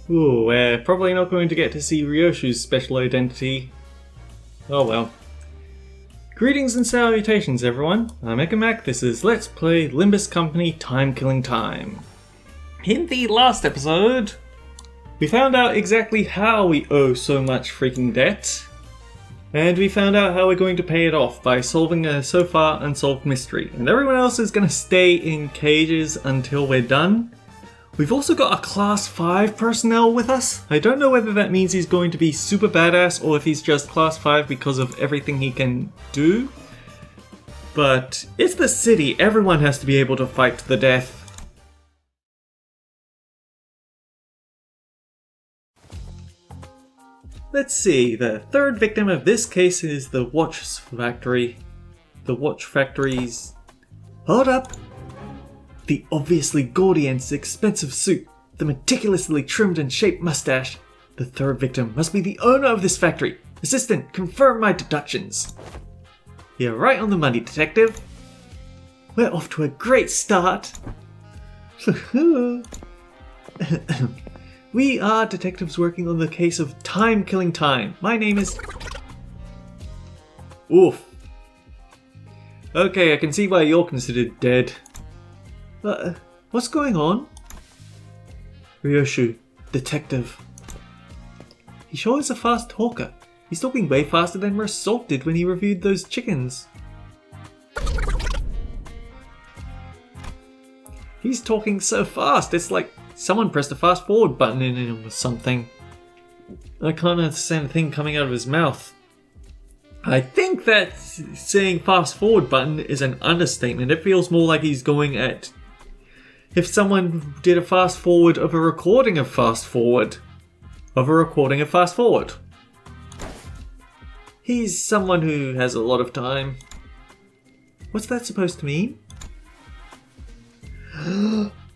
Ooh, we're probably not going to get to see Ryoshu's special identity. Oh well. Greetings and salutations everyone, I'm Ekamac, this is Let's Play Limbus Company Time Killing Time. In the last episode, we found out exactly how we owe so much freaking debt. And we found out how we're going to pay it off by solving a so far unsolved mystery. And everyone else is going to stay in cages until we're done. We've also got a Class 5 personnel with us. I don't know whether that means he's going to be super badass or if he's just Class 5 because of everything he can do. But it's the city, everyone has to be able to fight to the death. Let's see, the third victim of this case is the watch factory. The watch factory's... Hold up! The obviously gaudy and expensive suit, the meticulously trimmed and shaped mustache. The third victim must be the owner of this factory. Assistant, confirm my deductions. You're right on the money, detective. We're off to a great start. We are detectives working on the case of Time Killing Time. My name is... Oof. Okay, I can see why you're considered dead. What's going on? Ryoshu, detective. He sure is a fast talker. He's talking way faster than Mersault did when he reviewed those chickens. He's talking so fast, it's like someone pressed a fast forward button in him or something. I can't understand a thing coming out of his mouth. I think that saying fast forward button is an understatement. It feels more like he's going at... If someone did a fast forward of a recording of fast forward. Of a recording of fast forward. He's someone who has a lot of time. What's that supposed to mean?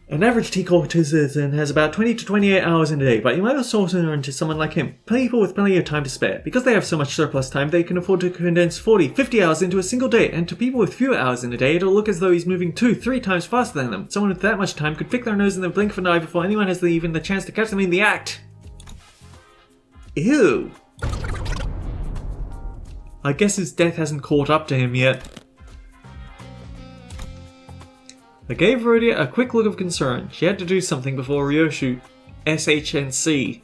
An average T-Core citizen has about 20 to 28 hours in a day, but you might also turn to someone like him. People with plenty of time to spare. Because they have so much surplus time, they can afford to condense 40, 50 hours into a single day, and to people with fewer hours in a day, it'll look as though he's moving 2, 3 times faster than them. Someone with that much time could pick their nose in the blink of an eye before anyone has even the chance to catch them in the act. Ew. I guess his death hasn't caught up to him yet. I gave Rhodia a quick look of concern. She had to do something before Ryoshu SHNC.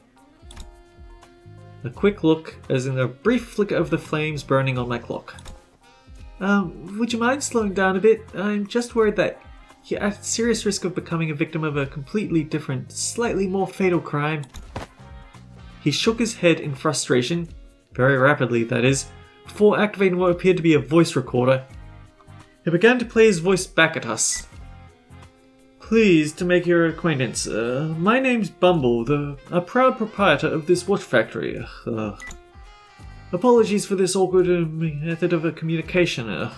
A quick look, as in a brief flicker of the flames burning on my clock. Would you mind slowing down a bit? I'm just worried that you're at serious risk of becoming a victim of a completely different, slightly more fatal crime. He shook his head in frustration, very rapidly that is, before activating what appeared to be a voice recorder. He began to play his voice back at us. Pleased to make your acquaintance. My name's Bumble, a proud proprietor of this watch factory. Apologies for this awkward method of communication.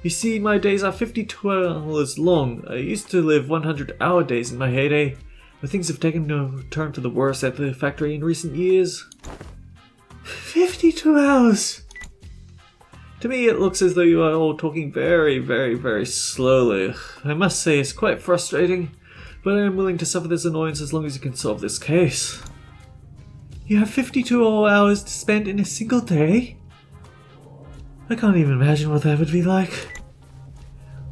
You see, my days are 52 hours long. I used to live 100-hour days in my heyday, but things have taken a turn for the worse at the factory in recent years. 52 hours! To me, it looks as though you are all talking very, very, very slowly. I must say it's quite frustrating, but I am willing to suffer this annoyance as long as you can solve this case. You have 52 hours to spend in a single day? I can't even imagine what that would be like.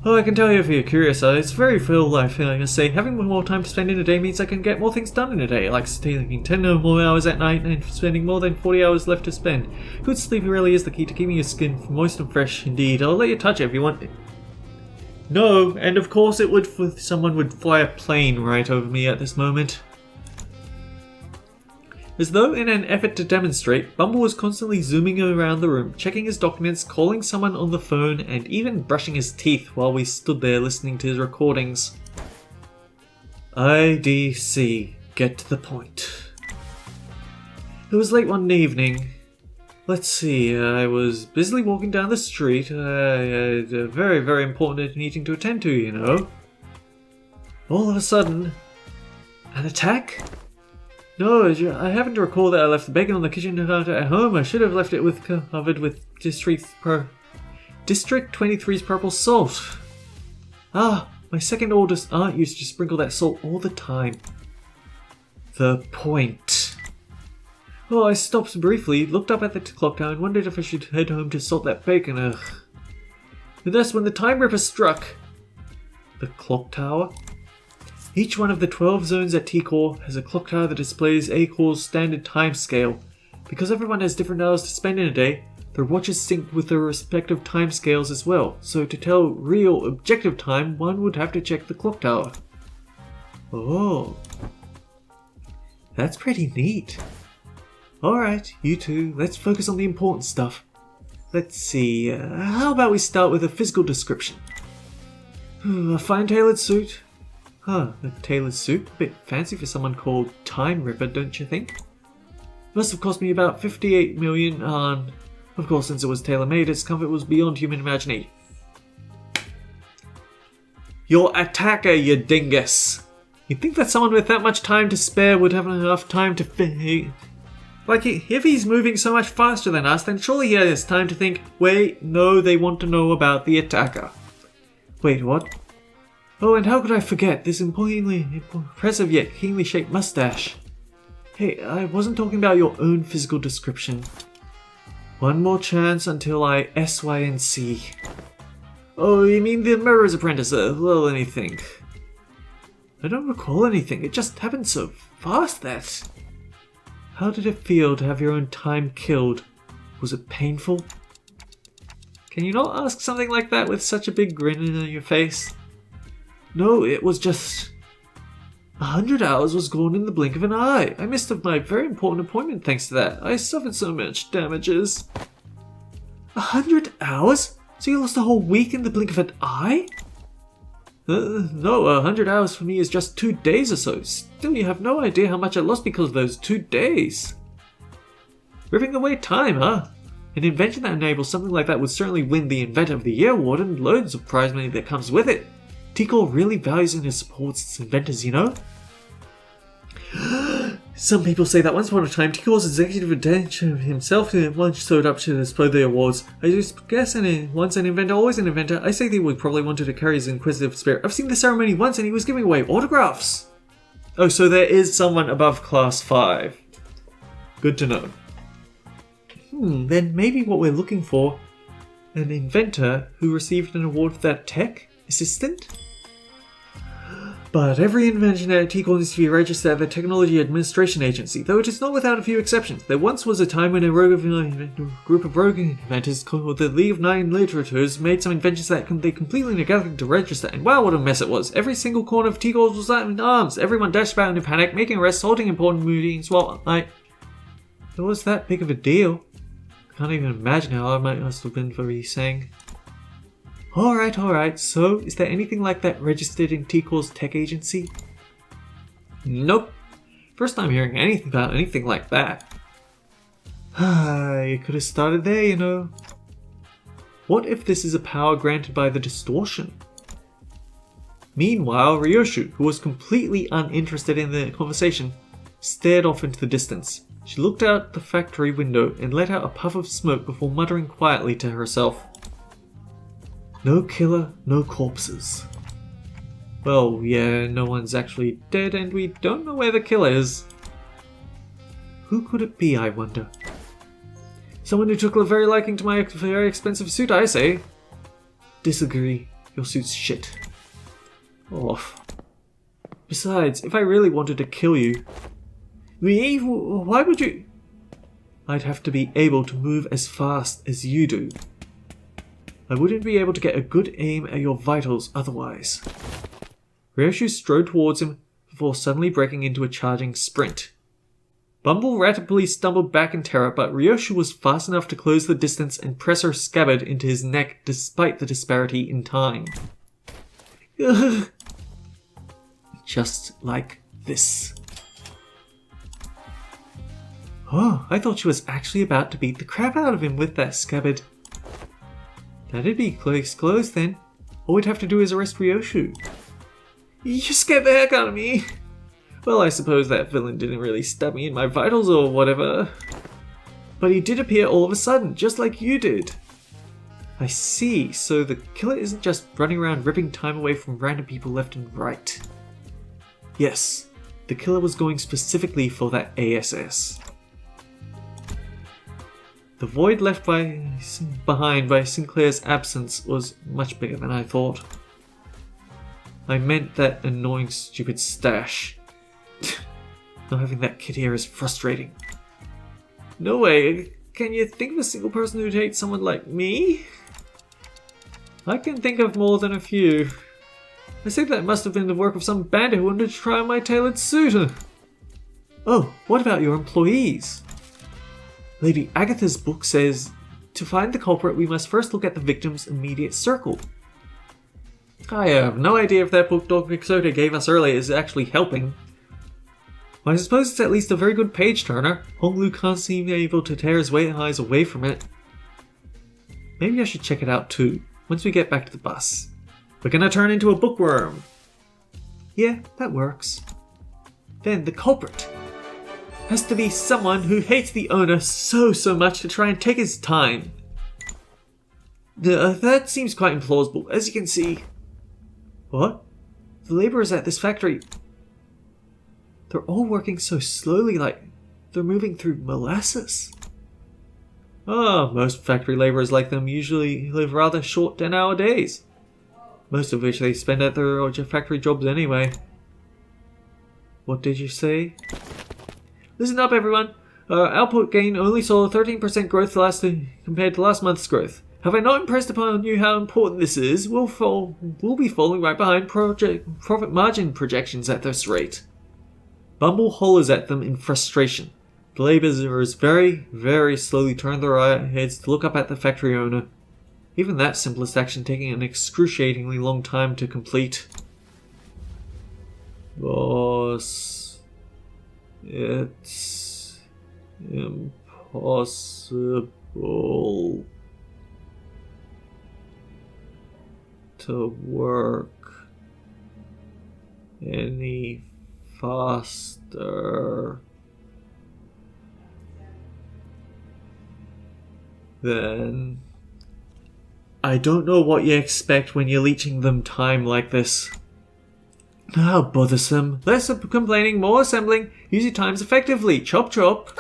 Oh, I can tell you if you're curious, it's very full life, I must say. Having more time to spend in a day means I can get more things done in a day, like taking 10 or more hours at night and spending more than 40 hours left to spend. Good sleep really is the key to keeping your skin moist and fresh indeed. I'll let you touch it if you want it. No, and of course it would if someone would fly a plane right over me at this moment. As though in an effort to demonstrate, Bumble was constantly zooming around the room, checking his documents, calling someone on the phone, and even brushing his teeth while we stood there listening to his recordings. IDC, get to the point. It was late one evening. Let's see, I was busily walking down the street. I had a very, very important meeting to attend to, you know. All of a sudden, an attack? No, I happen to recall that I left the bacon on the kitchen counter at home. I should have left it covered with District 23's purple salt. Ah, my second oldest aunt used to sprinkle that salt all the time. the point? Oh, I stopped briefly, looked up at the clock tower and wondered if I should head home to salt that bacon. Ugh. And that's when the Time Ripper struck. The clock tower? Each one of the 12 zones at T-Core has a clock tower that displays A-Core's standard time scale. Because everyone has different hours to spend in a day, their watches sync with their respective time scales as well. So to tell real objective time, one would have to check the clock tower. Oh. That's pretty neat. Alright, you two, let's focus on the important stuff. Let's see, how about we start with a physical description? A fine tailored suit. Huh, a tailored suit? A bit fancy for someone called Time Ripper, don't you think? Must have cost me about 58 million on... Of course, since it was tailor-made, its comfort was beyond human imagination. Your attacker, you dingus! You'd think that someone with that much time to spare would have enough time to... Like, if he's moving so much faster than us, then surely he has time to think, wait, no, they want to know about the attacker. Wait, what? Oh, and how could I forget this impressive yet keenly shaped mustache? Hey, I wasn't talking about your own physical description. One more chance until I SYNC. Oh, you mean the Murderer's Apprentice? Well, anything. I don't recall anything, it just happened so fast that... How did it feel to have your own time killed? Was it painful? Can you not ask something like that with such a big grin on your face? No, it was just... 100 hours was gone in the blink of an eye. I missed my very important appointment thanks to that. I suffered so much damages. 100 hours? So you lost a whole week in the blink of an eye? No, 100 hours for me is just 2 days or so. Still, you have no idea how much I lost because of those 2 days. Ripping away time, huh? An invention that enables something like that would certainly win the Inventor of the Year award and loads of prize money that comes with it. T-Core really values and supports its inventors, you know? Some people say that once upon a time, T-Core's executive attention himself once showed up to display the awards. I just guess once an inventor, always an inventor. I say he would probably wanted to carry his inquisitive spirit. I've seen the ceremony once and he was giving away autographs. Oh, so there is someone above class 5. Good to know. Then maybe what we're looking for, an inventor who received an award for that tech assistant? But every invention at T-Core needs to be registered at the Technology Administration Agency, though it is not without a few exceptions. There once was a time when a group of rogue inventors called the League of Nine Literateurs made some inventions that they completely neglected to register, and wow, what a mess it was. Every single corner of T-Core was up in arms. Everyone dashed about in a panic, making arrests, holding important meetings while it was that big of a deal. I can't even imagine how hard it must have been for you saying. Alright, so is there anything like that registered in T-Core's tech agency? Nope. First time hearing anything about anything like that. You could have started there, you know. What if this is a power granted by the distortion? Meanwhile, Ryoshu, who was completely uninterested in the conversation, stared off into the distance. She looked out the factory window and let out a puff of smoke before muttering quietly to herself. No killer, no corpses. Well, yeah, no one's actually dead and we don't know where the killer is. Who could it be, I wonder? Someone who took a very liking to my very expensive suit, I say. Disagree. Your suit's shit. Off. Besides, if I really wanted to kill you... why would you... I'd have to be able to move as fast as you do. I wouldn't be able to get a good aim at your vitals otherwise. Ryoshu strode towards him before suddenly breaking into a charging sprint. Bumble rapidly stumbled back in terror, but Ryoshu was fast enough to close the distance and press her scabbard into his neck despite the disparity in time. Just like this. Oh, I thought she was actually about to beat the crap out of him with that scabbard. That'd be close then. All we'd have to do is arrest Ryoshu. You scared the heck out of me. Well, I suppose that villain didn't really stab me in my vitals or whatever. But he did appear all of a sudden, just like you did. I see, so the killer isn't just running around ripping time away from random people left and right. Yes, The killer was going specifically for that ASS. The void left behind by Sinclair's absence was much bigger than I thought. I meant that annoying stupid stash. Not having that kid here is frustrating. No way, can you think of a single person who'd hate someone like me? I can think of more than a few. I think that must have been the work of some bandit who wanted to try on my tailored suit. Oh, what about your employees? Lady Agatha's book says, to find the culprit we must first look at the victim's immediate circle. I have no idea if that book Dr. Quixote gave us earlier is actually helping. I suppose it's at least a very good page-turner. Hong Lu can't seem able to tear his eyes away from it. Maybe I should check it out too, once we get back to the bus. We're gonna turn into a bookworm. Yeah, that works. Then the culprit has to be someone who hates the owner so much to try and take his time. That seems quite implausible, as you can see. What? The laborers at this factory... They're all working so slowly, like they're moving through molasses. Oh, most factory laborers like them usually live rather short 10-hour days. Most of which they spend at their factory jobs anyway. What did you say? Listen up, everyone. Our output gain only saw 13% growth compared to last month's growth. Have I not impressed upon you how important this is? We'll be falling right behind profit margin projections at this rate. Bumble hollers at them in frustration. The laborers very slowly turn their heads to look up at the factory owner. Even that simplest action taking an excruciatingly long time to complete. Boss, it's impossible to work any faster than... I don't know what you expect when you're leeching them time like this. How bothersome. Less complaining, more assembling. Use your times effectively. Chop chop.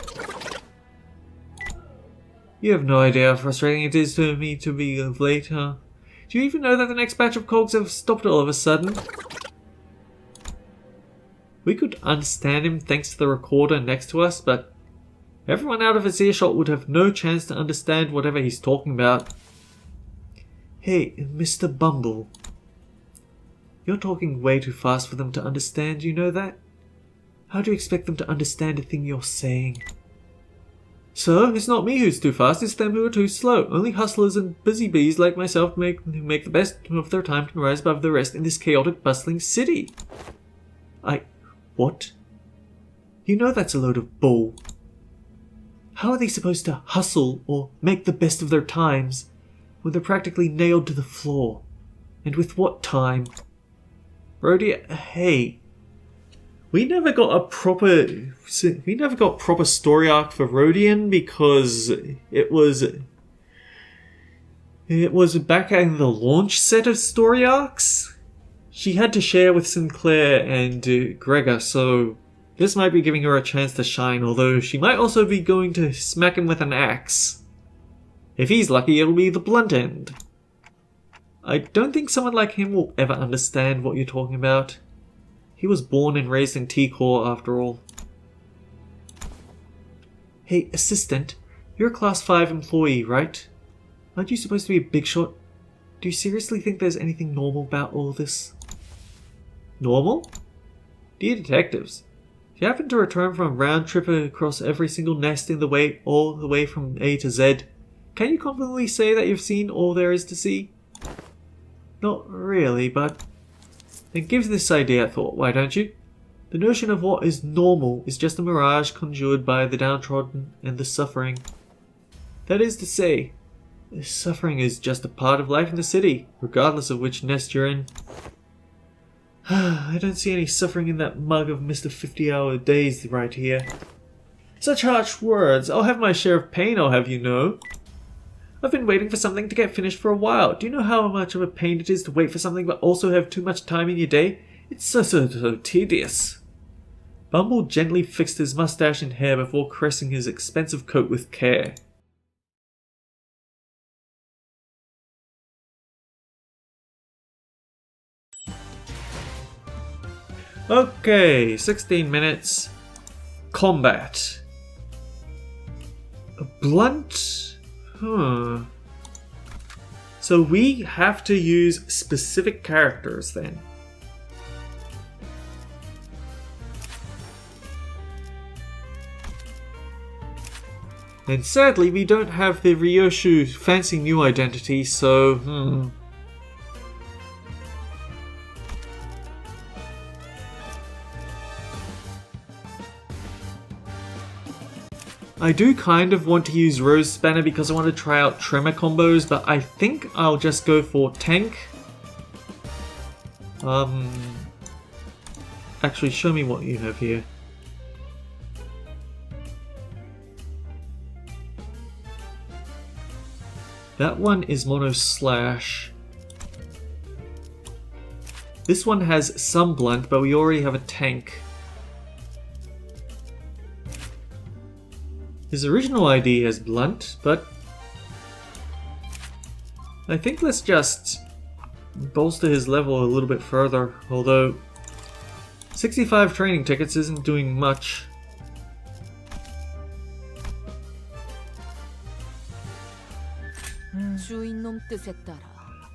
You have no idea how frustrating it is to me to be late, huh? Do you even know that the next batch of cogs have stopped all of a sudden? We could understand him thanks to the recorder next to us, but everyone out of his earshot would have no chance to understand whatever he's talking about. Hey, Mr. Bumble. You're talking way too fast for them to understand, you know that? How do you expect them to understand a thing you're saying? So, it's not me who's too fast, it's them who are too slow. Only hustlers and busy bees like myself who make the best of their time can rise above the rest in this chaotic, bustling city. What? You know that's a load of bull. How are they supposed to hustle or make the best of their times when they're practically nailed to the floor? And with what time? Rhodia, hey. We never got proper story arc for Rhodian because it was back in the launch set of story arcs. She had to share with Sinclair and Gregor, so this might be giving her a chance to shine, although she might also be going to smack him with an axe. If he's lucky, it'll be the blunt end. I don't think someone like him will ever understand what you're talking about. He was born and raised in T-Core after all. Hey, assistant, you're a Class 5 employee, right? Aren't you supposed to be a big shot? Do you seriously think there's anything normal about all this? Normal? Dear detectives, if you happen to return from a round trip across every single nest in the way, all the way from A to Z, can you confidently say that you've seen all there is to see? Not really, but then give this idea a thought, why don't you? The notion of what is normal is just a mirage conjured by the downtrodden and the suffering. That is to say, suffering is just a part of life in the city, regardless of which nest you're in. I don't see any suffering in that mug of Mr. 50-hour days right here. Such harsh words. I'll have my share of pain, I'll have you know. I've been waiting for something to get finished for a while. Do you know how much of a pain it is to wait for something but also have too much time in your day? It's so tedious. Bumble gently fixed his mustache and hair before caressing his expensive coat with care. Okay, 16 minutes. Combat. A blunt? So we have to use specific characters then. And sadly, we don't have the Ryoshu fancy new identity, so I do kind of want to use Rose Spanner because I want to try out Tremor combos, but I think I'll just go for Tank. Actually, show me what you have here. That one is Mono Slash. This one has some blunt, but we already have a tank. His original ID has blunt, but I think let's just bolster his level a little bit further, although 65 training tickets isn't doing much.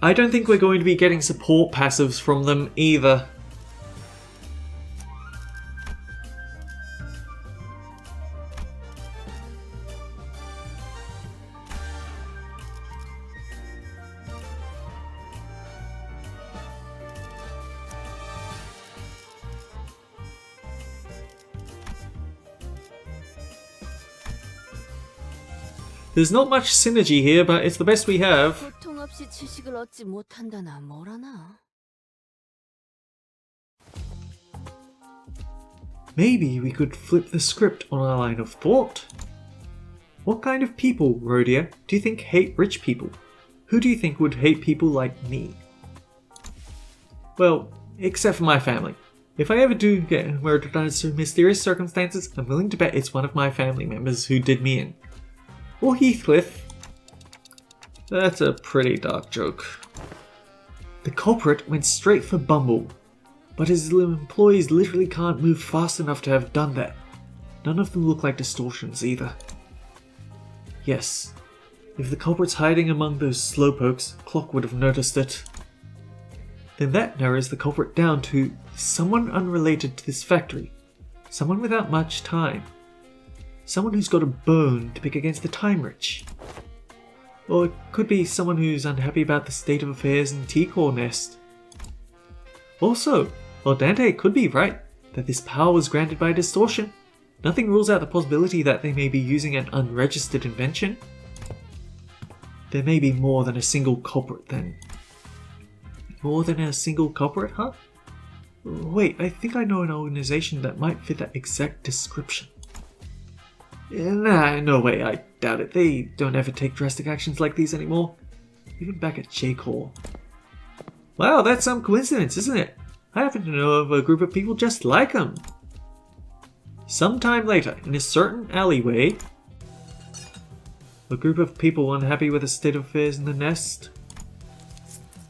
I don't think we're going to be getting support passives from them either. There's not much synergy here, but it's the best we have. Maybe we could flip the script on our line of thought. What kind of people, Rhodia, do you think hate rich people? Who do you think would hate people like me? Well, except for my family. If I ever do get murdered under mysterious circumstances, I'm willing to bet it's one of my family members who did me in. Or Heathcliff. That's a pretty dark joke. The culprit went straight for Bumble, but his employees literally can't move fast enough to have done that. None of them look like distortions either. Yes, if the culprit's hiding among those slowpokes, Clock would have noticed it. Then that narrows the culprit down to someone unrelated to this factory. Someone without much time. Someone who's got a bone to pick against the time rich. Or it could be someone who's unhappy about the state of affairs in T-Core Nest. Also, Dante could be right that this power was granted by distortion. Nothing rules out the possibility that they may be using an unregistered invention. There may be more than a single culprit then. More than a single culprit, huh? Wait, I think I know an organization that might fit that exact description. Nah, no way, I doubt it. They don't ever take drastic actions like these anymore. Even back at J-Core. Wow, that's some coincidence, isn't it? I happen to know of a group of people just like them. Sometime later, in a certain alleyway, a group of people unhappy with the state of affairs in the nest.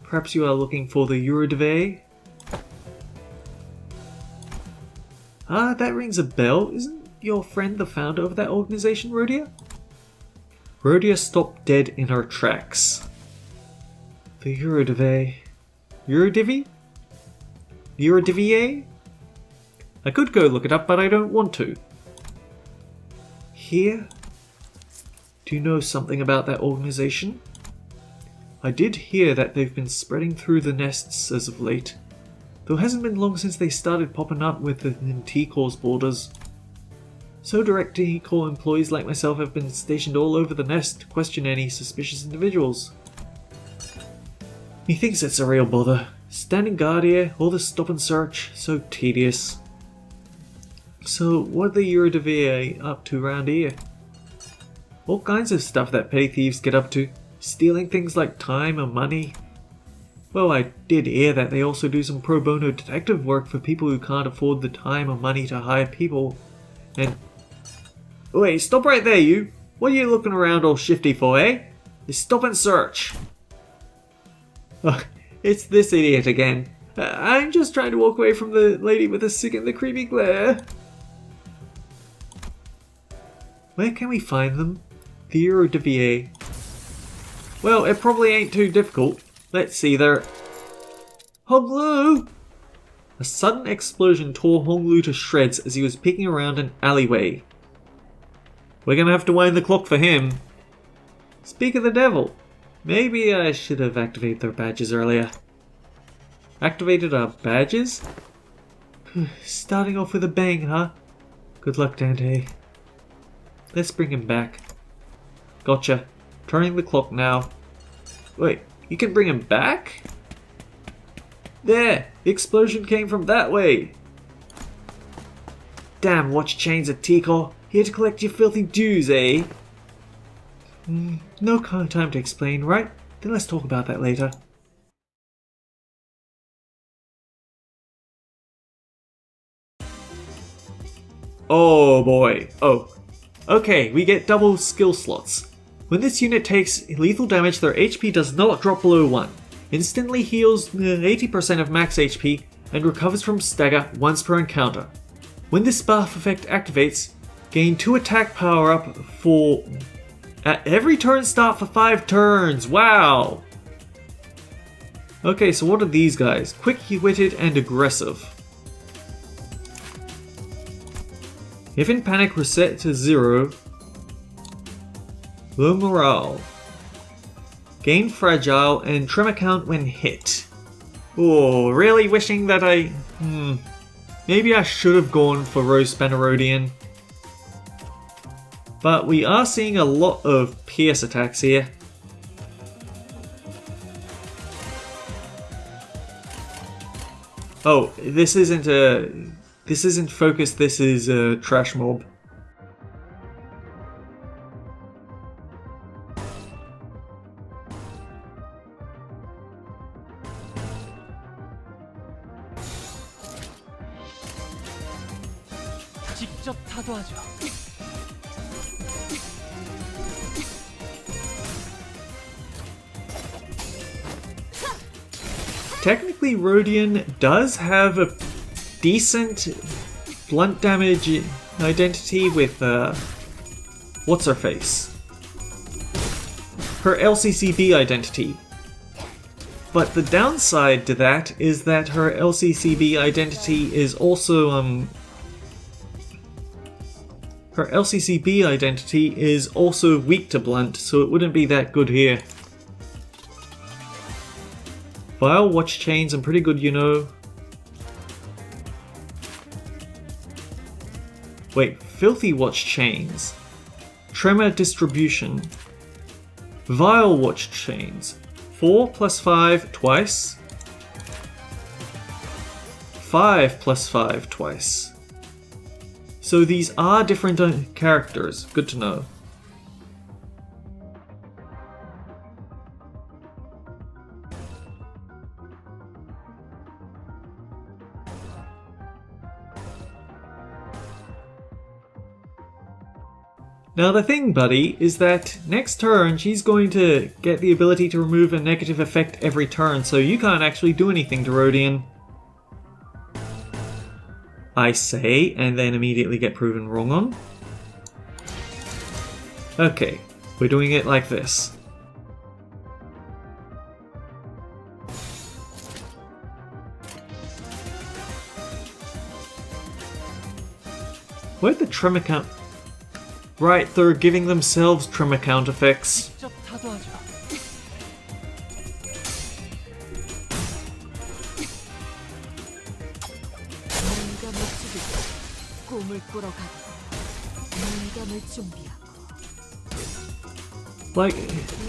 Perhaps you are looking for the Eurodeve? Ah, that rings a bell. Isn't your friend the founder of that organization, Rhodia? Rhodia stopped dead in her tracks. The Eurodeve. Eurodivy? Eurodivie? I could go look it up, but I don't want to. Here? Do you know something about that organization? I did hear that they've been spreading through the nests as of late, though it hasn't been long since they started popping up within T-Core's borders. So direct T-Core employees like myself have been stationed all over the nest to question any suspicious individuals. He thinks it's a real bother. Standing guard here, all the stop and search, so tedious. So what are the Eurodivie up to around here? All kinds of stuff that petty thieves get up to. Stealing things like time or money. Well, I did hear that they also do some pro bono detective work for people who can't afford the time or money to hire people. And... Wait, stop right there, you! What are you looking around all shifty for, eh? Stop and search! Oh, it's this idiot again. I'm just trying to walk away from the lady with the sick and the creepy glare. Where can we find them? Theo de Vier. Well, it probably ain't too difficult. Let's see there. Honglu! A sudden explosion tore Honglu to shreds as he was peeking around an alleyway. We're gonna have to wind the clock for him. Speak of the devil. Maybe I should have activated their badges earlier. Activated our badges? Starting off with a bang, huh? Good luck, Dante. Let's bring him back. Gotcha. Turning the clock now. Wait, you can bring him back? There! The explosion came from that way! Damn watch chains at Tico. Here to collect your filthy dues, eh? No time to explain, right? Then let's talk about that later. Oh boy. Oh. Okay, we get double skill slots. When this unit takes lethal damage, their HP does not drop below 1. Instantly heals 80% of max HP and recovers from stagger once per encounter. When this buff effect activates, gain 2 attack power up for... at every turn start for 5 turns. Wow! Okay, so what are these guys? Quick-witted and aggressive. If in panic, reset to 0. Low morale. Gain fragile and tremor count when hit. Oh, really wishing that I... Maybe I should have gone for Rose Spannerodian. But we are seeing a lot of pierce attacks here. Oh, this isn't focus, this is a trash mob. 직접 타도하죠. Technically, Rodian does have a decent blunt damage identity with what's her face? Her LCCB identity. But the downside to that is that her LCCB identity is also weak to blunt, so it wouldn't be that good here. Vile watch chains, I'm pretty good, you know. Wait, filthy watch chains. Tremor distribution. Vile watch chains. 4 plus 5 twice. 5 plus 5 twice. So these are different characters. Good to know. Now the thing, buddy, is that next turn she's going to get the ability to remove a negative effect every turn, so you can't actually do anything to Rodian. I say, and then immediately get proven wrong on. Okay, we're doing it like this. Where'd the tremor count... Right, they're giving themselves tremor count effects. 직접 타도하죠. 뭔가 멋지게 꿈을 꾸러 가고 뭔가를 준비하고. Like,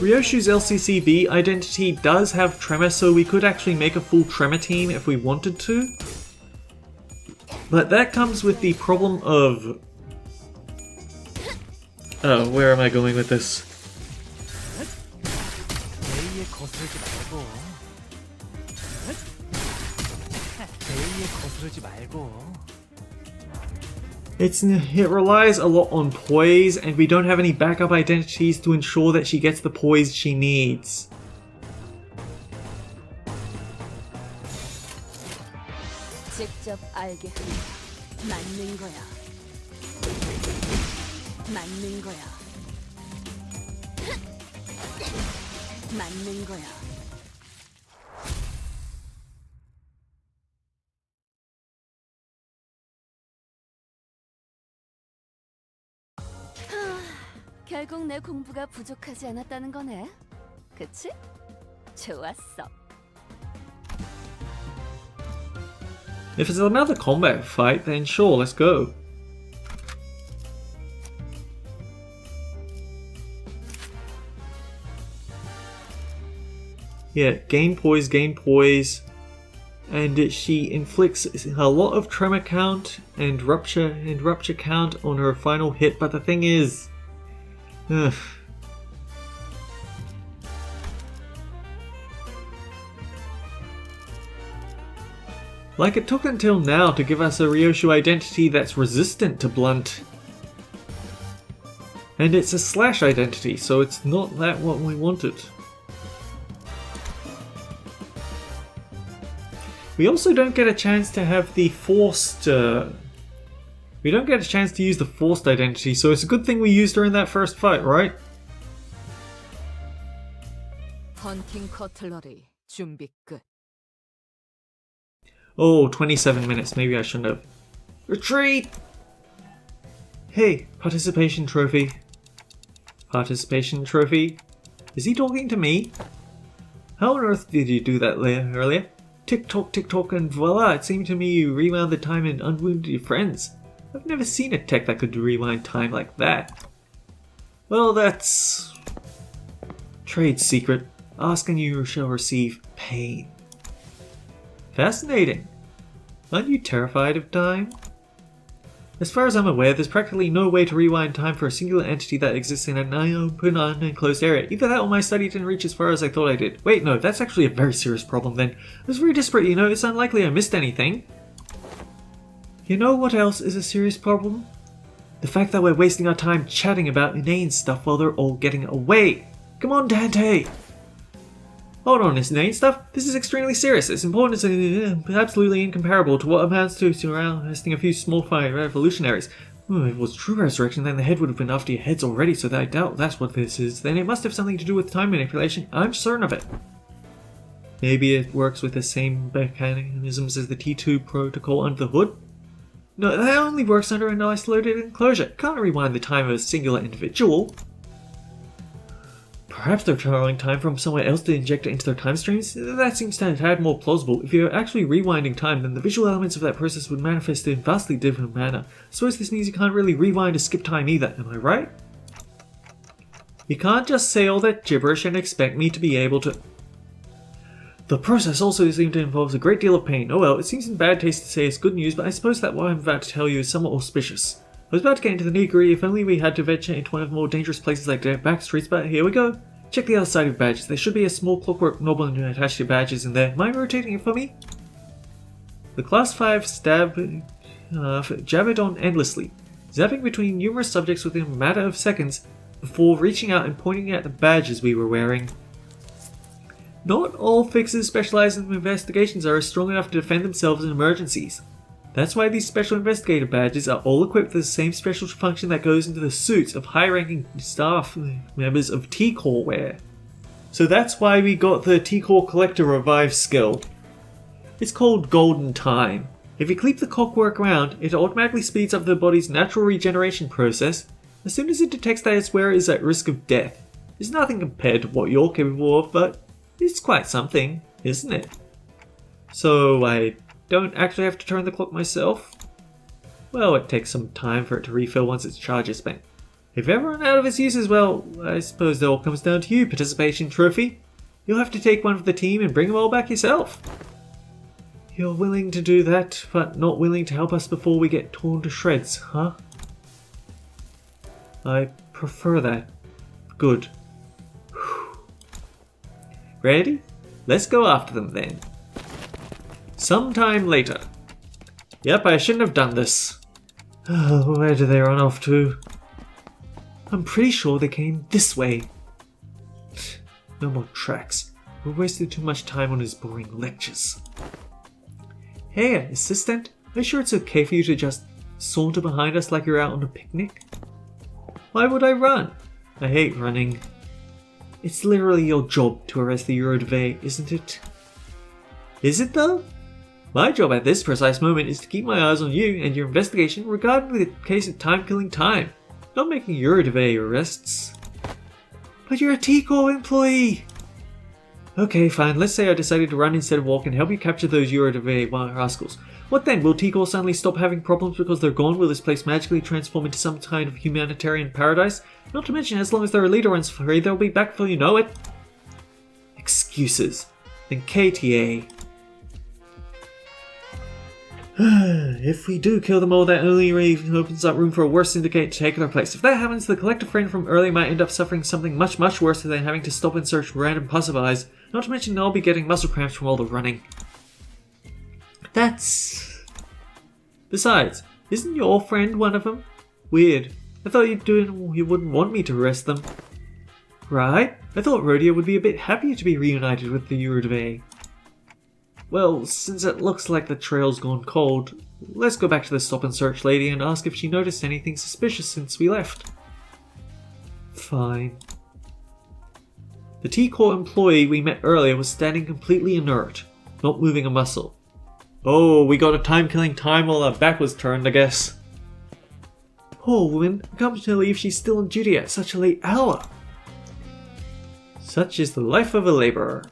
Ryoshu's LCCB identity does have tremor, so we could actually make a full tremor team if we wanted to. But that comes with the problem of... Oh, where am I going with this? A에 거슬지 말고. 시기에 거스르지 말고. It relies a lot on poise, and we don't have any backup identities to ensure that she gets the poise she needs. 직접 알게 하리라. 맞는 거야. 맞는 거야. 맞는 거야. 결국 내 공부가 부족하지 않았다는 거네. 그치? 좋았어. If it's another combat fight, then sure, let's go. Yeah, gain poise, and she inflicts a lot of tremor count and rupture count on her final hit, but the thing is... ugh. Like, it took until now to give us a Ryoshu identity that's resistant to blunt. And it's a slash identity, so it's not that what we wanted. We also don't get a chance to have the forced... we don't get a chance to use the forced identity, so it's a good thing we used her in that first fight, right? 헌팅 커틀러리 준비 끝. Oh, 27 minutes. Maybe I shouldn't have. Retreat! Hey, participation trophy. Participation trophy? Is he talking to me? How on earth did you do that earlier? Tick tock, and voila, it seemed to me you rewound the time and unwounded your friends. I've never seen a tech that could rewind time like that. Well, that's... trade secret. Ask and you shall receive pain. Fascinating. Aren't you terrified of time? As far as I'm aware, there's practically no way to rewind time for a singular entity that exists in an open, unenclosed area. Either that or my study didn't reach as far as I thought I did. Wait, no, that's actually a very serious problem then. I was very desperate, you know, it's unlikely I missed anything. You know what else is a serious problem? The fact that we're wasting our time chatting about inane stuff while they're all getting away. Come on, Dante! Hold on, this inane stuff? This is extremely serious. Its importance is absolutely incomparable to what amounts to arresting a few small fire revolutionaries. If it was true resurrection, then the head would have been after your heads already, so I doubt that's what this is. Then it must have something to do with time manipulation. I'm certain of it. Maybe it works with the same mechanisms as the T2 protocol under the hood? No, that only works under an isolated enclosure. It can't rewind the time of a singular individual. Perhaps they're borrowing time from somewhere else to inject it into their time streams? That seems to have had more plausible. If you're actually rewinding time, then the visual elements of that process would manifest in a vastly different manner. I suppose this means you can't really rewind or skip time either, am I right? You can't just say all that gibberish and expect me to be able to... The process also seems to involve a great deal of pain. Oh well, it seems in bad taste to say it's good news, but I suppose that what I'm about to tell you is somewhat auspicious. I was about to get into the nitty-gritty if only we had to venture into one of the more dangerous places like the back streets, but here we go. Check the other side of badges. There should be a small clockwork knob attached to badges in there. Mind rotating it for me? The Class 5 jabbered on endlessly, zapping between numerous subjects within a matter of seconds before reaching out and pointing at the badges we were wearing. Not all fixers specializing in investigations are strong enough to defend themselves in emergencies. That's why these special investigator badges are all equipped with the same special function that goes into the suits of high-ranking staff members of T-Core wear. So that's why we got the T-Core Collector Revive skill. It's called Golden Time. If you keep the clockwork around, it automatically speeds up the body's natural regeneration process as soon as it detects that its wearer is at risk of death. It's nothing compared to what you're capable of, but it's quite something, isn't it? So I don't actually have to turn the clock myself? Well, it takes some time for it to refill once its charge is spent. If ever run out of its uses, well, I suppose it all comes down to you, participation trophy. You'll have to take one for the team and bring them all back yourself. You're willing to do that, but not willing to help us before we get torn to shreds, huh? I prefer that. Good. Ready? Let's go after them then. Sometime later. Yep, I shouldn't have done this. Where do they run off to? I'm pretty sure they came this way. No more tracks. We're wasting too much time on his boring lectures. Hey, assistant, are you sure it's okay for you to just saunter behind us like you're out on a picnic? Why would I run? I hate running. It's literally your job to arrest the Eurodeve, isn't it? Is it though? My job at this precise moment is to keep my eyes on you and your investigation regarding the case of time-killing time, not making Eurodeve arrests. But you're a T-Corps employee! Okay, fine, let's say I decided to run instead of walk and help you capture those Eurodeve rascals. What then? Will T-Corps suddenly stop having problems because they're gone? Will this place magically transform into some kind of humanitarian paradise? Not to mention, as long as their leader runs free, they'll be back before you know it. Excuses. Then KTA. If we do kill them all, that only opens up room for a worse syndicate to take their place. If that happens, the collective friend from earlier might end up suffering something much, much worse than having to stop and search random passerbys. Not to mention, I'll be getting muscle cramps from all the running. Besides, isn't your friend one of them? Weird. I thought you wouldn't want me to arrest them. Right? I thought Rhodia would be a bit happier to be reunited with the Eurodeve. Well, since it looks like the trail's gone cold, let's go back to the stop and search lady and ask if she noticed anything suspicious since we left. Fine. The T-Corps employee we met earlier was standing completely inert, not moving a muscle. Oh, we got a time-killing time while our back was turned, I guess. Poor woman, I can't believe she's still on duty at such a late hour. Such is the life of a labourer.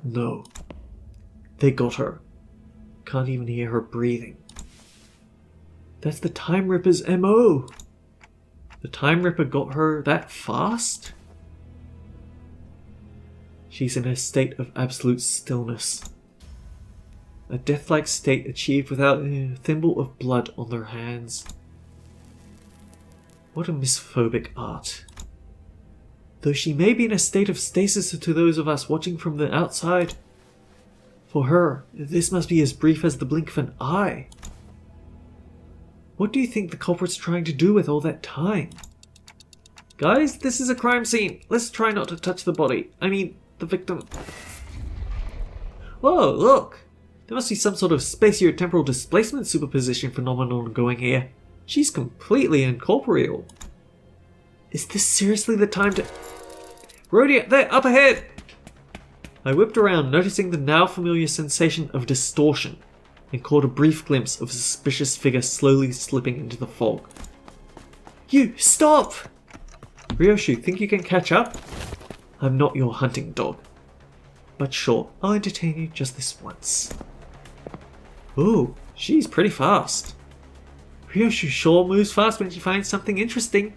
No. They got her. Can't even hear her breathing. That's the Time Ripper's MO. The Time Ripper got her that fast? She's in a state of absolute stillness. A death-like state achieved without a thimble of blood on their hands. What a misphobic art. Though she may be in a state of stasis to those of us watching from the outside, for her, this must be as brief as the blink of an eye. What do you think the culprit's trying to do with all that time? Guys, this is a crime scene. Let's try not to touch the body. I mean, the victim. Whoa, look! There must be some sort of spatio-temporal displacement superposition phenomenon going here. She's completely incorporeal. Is this seriously the time to... Rhodia, there, up ahead! I whipped around, noticing the now familiar sensation of distortion, and caught a brief glimpse of a suspicious figure slowly slipping into the fog. You, stop! Ryoshu, think you can catch up? I'm not your hunting dog. But sure, I'll entertain you just this once. Ooh, she's pretty fast. Ryoshu sure moves fast when she finds something interesting.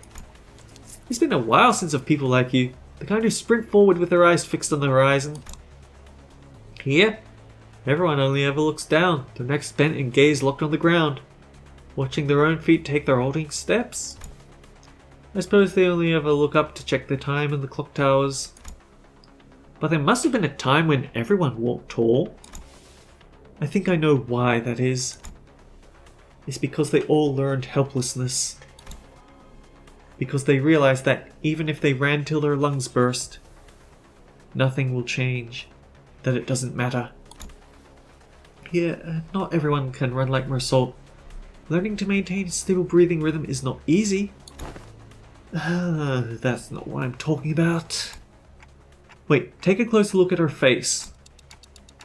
It's been a while since of people like you, the kind who sprint forward with their eyes fixed on the horizon. Here, everyone only ever looks down, their necks bent and gaze locked on the ground, watching their own feet take their halting steps. I suppose they only ever look up to check the time in the clock towers. But there must have been a time when everyone walked tall. I think I know why that is. It's because they all learned helplessness. Because they realized that even if they ran till their lungs burst, nothing will change, that it doesn't matter. Yeah, not everyone can run like Mersault. Learning to maintain a stable breathing rhythm is not easy. That's not what I'm talking about. Wait, take a closer look at her face.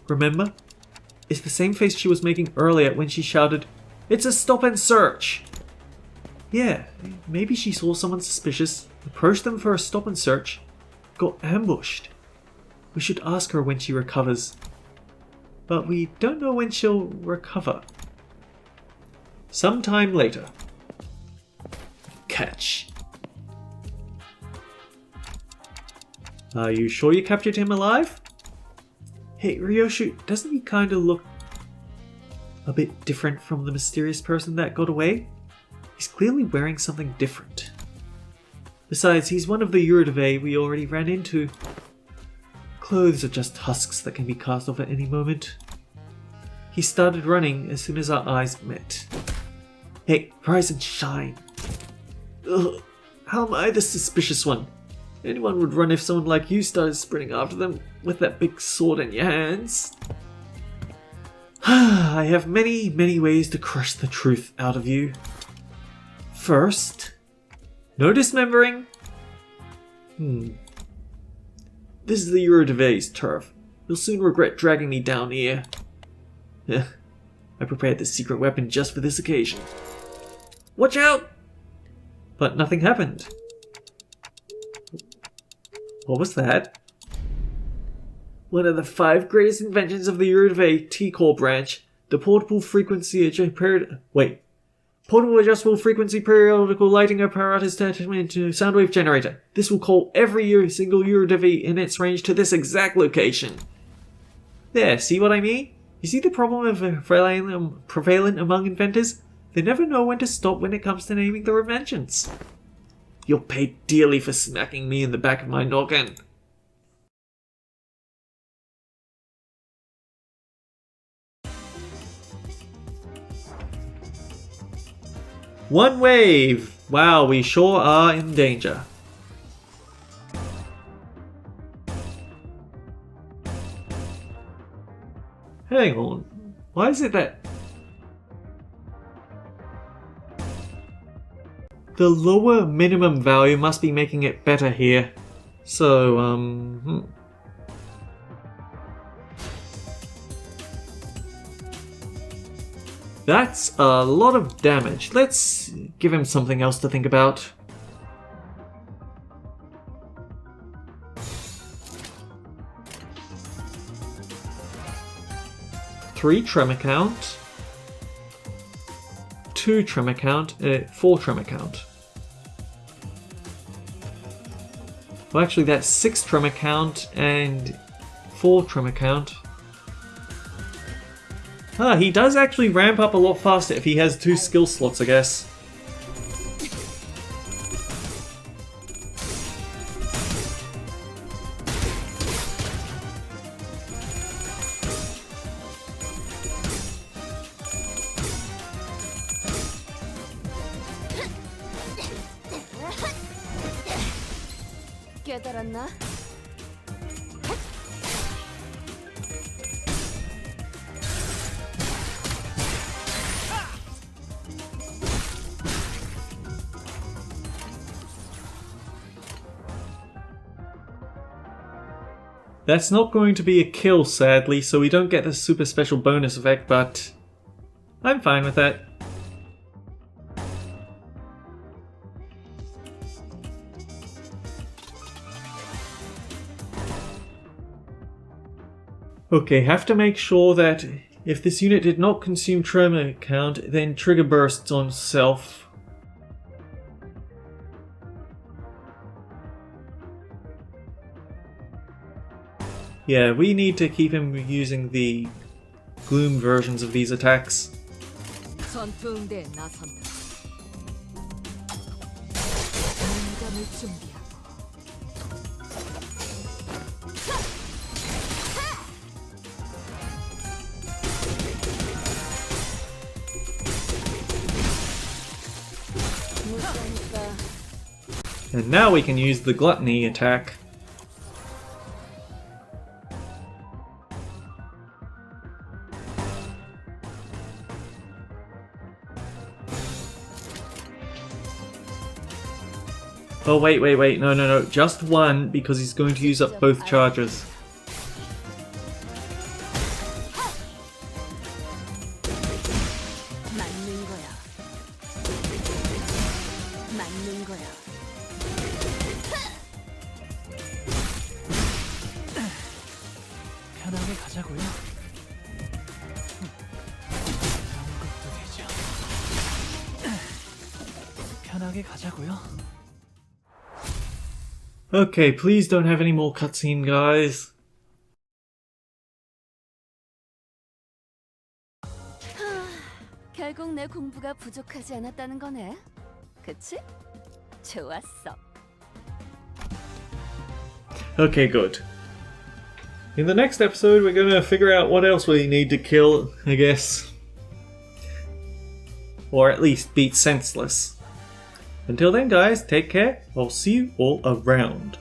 Remember? It's the same face she was making earlier when she shouted, "It's a stop and search!" Yeah, maybe she saw someone suspicious, approached them for a stop and search, got ambushed. We should ask her when she recovers. But we don't know when she'll recover. Sometime later. Catch. Are you sure you captured him alive? Hey, Ryoshu, doesn't he kinda look a bit different from the mysterious person that got away? He's clearly wearing something different. Besides, he's one of the Eurodeve we already ran into. Clothes are just husks that can be cast off at any moment. He started running as soon as our eyes met. Hey, rise and shine. Ugh, how am I the suspicious one? Anyone would run if someone like you started sprinting after them with that big sword in your hands. I have many, many ways to crush the truth out of you. First, no dismembering. This is the Eurodev's turf. You'll soon regret dragging me down here. I prepared this secret weapon just for this occasion. Watch out! But nothing happened. What was that? One of the 5 greatest inventions of the Eurodev T-Core branch, the portable adjustable frequency periodical lighting apparatus attachment to soundwave generator. This will call every single Eurodev in its range to this exact location. There, see what I mean? You see the problem of prevalent among inventors? They never know when to stop when it comes to naming their inventions. You'll pay dearly for smacking me in the back of my noggin. One wave! Wow, we sure are in danger. Hang on, why is it that the lower minimum value must be making it better here? So, That's a lot of damage. Let's give him something else to think about. Three tremor count, 2 tremor count, 4 tremor count. Well, actually, that's 6 tremor count and 4 tremor count. He does actually ramp up a lot faster if he has 2 skill slots, I guess. 깨달았나? That's not going to be a kill, sadly, so we don't get the super special bonus effect, but I'm fine with that. Okay, have to make sure that if this unit did not consume tremor count, then trigger bursts on self. Yeah, we need to keep him using the gloom versions of these attacks. 전투응대에 나선다. 인감을 준비하고. And now we can use the gluttony attack. Oh wait, no, just one, because he's going to use up both charges. 맞는 거야. 맞는 거야. 편하게 가자고요. 이런 것도 되죠. 편하게 가자고요. Okay, please don't have any more cutscene, guys. 결국 내 공부가 부족하지 않았다는 거네. 그치? 좋았어. Okay, good. In the next episode, we're gonna figure out what else we need to kill, I guess. Or at least beat senseless. Until then, guys, take care. I'll see you all around.